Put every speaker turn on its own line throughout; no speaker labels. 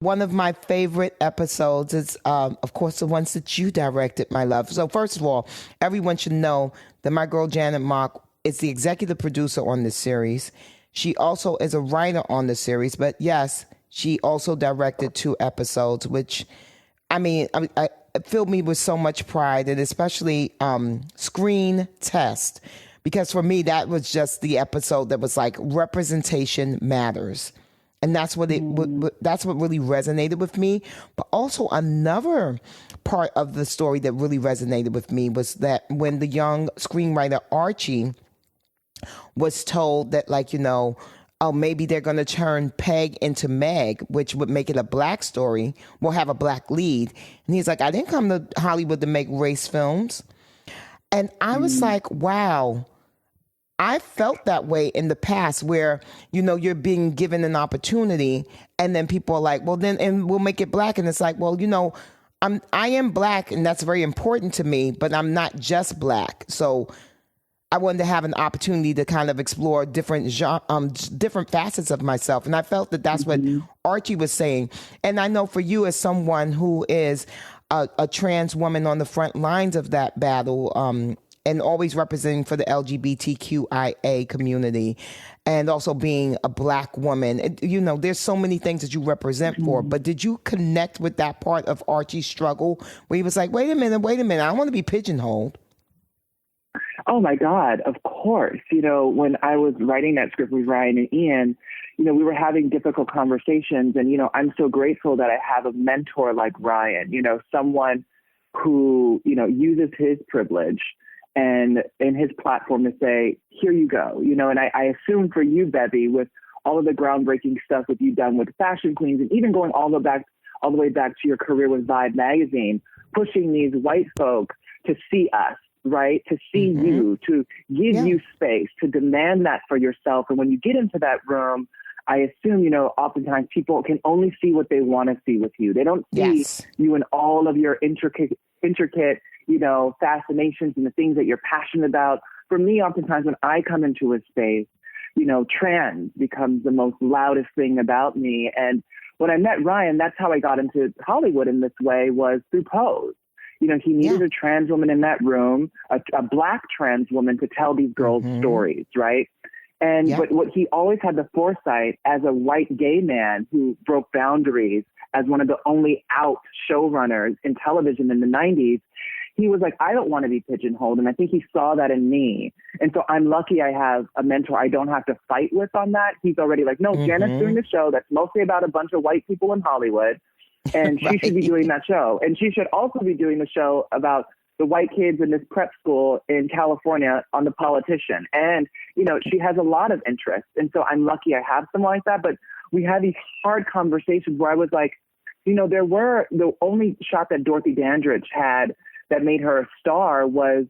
One of my favorite episodes is, of course, the ones that you directed, my love. So first of all, everyone should know that my girl Janet Mock is the executive producer on this series. She also is a writer on the series, but yes, she also directed 2 episodes, which, it filled me with so much pride, and especially Screen Test, because for me, that was just the episode that was like representation matters. And that's that's what really resonated with me. But also another part of the story that really resonated with me was that when the young screenwriter Archie was told that, like, oh, maybe they're going to turn Peg into Meg, which would make it a black story. We'll have a black lead. And he's like, I didn't come to Hollywood to make race films. And I was like, wow. I felt that way in the past where, you're being given an opportunity and then people are like, well, then, and we'll make it black. And it's like, well, I am black and that's very important to me, but I'm not just black. So I wanted to have an opportunity to kind of explore different different facets of myself. And I felt that that's what Archie was saying. And I know for you, as someone who is a trans woman on the front lines of that battle, and always representing for the LGBTQIA community, and also being a black woman, there's so many things that you represent for. But did you connect with that part of Archie's struggle where he was like, wait a minute, I don't want to be pigeonholed?
Oh my God, of course. When I was writing that script with Ryan and Ian, we were having difficult conversations, and, I'm so grateful that I have a mentor like Ryan, someone who, uses his privilege and in his platform to say, here you go, and I assume for you, Bevy, with all of the groundbreaking stuff that you've done with Fashion Queens, and even going all the way back to your career with Vibe magazine, pushing these white folk to see us, right? To see you, to give you space, to demand that for yourself. And when you get into that room, I assume, oftentimes people can only see what they want to see with you. They don't see you in all of your intricate, fascinations and the things that you're passionate about. For me, oftentimes when I come into a space, trans becomes the most loudest thing about me. And when I met Ryan, that's how I got into Hollywood in this way, was through Pose. He needed a trans woman in that room, a black trans woman to tell these girls' stories, right? And but what he always had the foresight as a white gay man who broke boundaries as one of the only out showrunners in television in the 90s, he was like, I don't want to be pigeonholed. And I think he saw that in me. And so I'm lucky I have a mentor I don't have to fight with on that. He's already like, no, Janet's doing the show that's mostly about a bunch of white people in Hollywood. And she should be doing that show. And she should also be doing the show about the white kids in this prep school in California on The Politician. And, she has a lot of interest. And so I'm lucky I have someone like that. But we had these hard conversations where I was like, there were the only shot that Dorothy Dandridge had that made her a star was,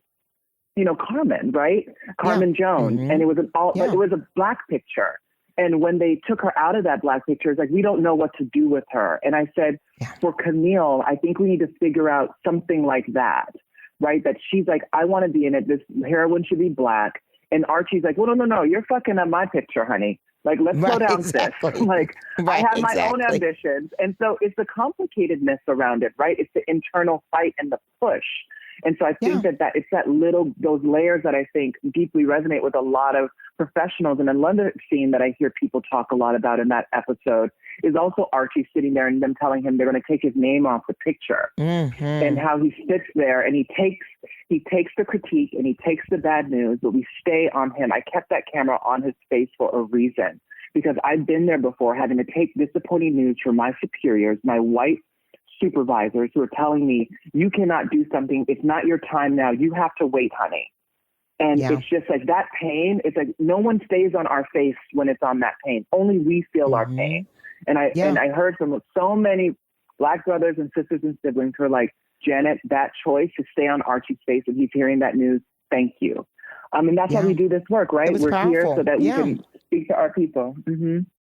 Carmen, right? Carmen Jones. And it was it was a black picture. And when they took her out of that black picture, it's like, we don't know what to do with her. And I said, for Camille, I think we need to figure out something like that, right? That she's like, I want to be in it. This heroine should be black. And Archie's like, well, no, you're fucking up my picture, honey. Like, let's slow down, sis. Like, I have my own ambitions. And so it's the complicatedness around it, right? It's the internal fight and the push. And so I think that it's those layers that I think deeply resonate with a lot of professionals. And another scene that I hear people talk a lot about in that episode is also Archie sitting there and them telling him they're going to take his name off the picture, and how he sits there and he takes the critique and he takes the bad news, but we stay on him. I kept that camera on his face for a reason, because I've been there before, having to take disappointing news from my superiors, my white supervisors, who are telling me, you cannot do something. It's not your time now. You have to wait, honey. And it's just like that pain. It's like no one stays on our face when it's on that pain. Only we feel our pain. And I heard from so many Black brothers and sisters and siblings who are like, Janet, that choice to stay on Archie's face if he's hearing that news, thank you. And that's how we do this work, right? We're here so that we can speak to our people.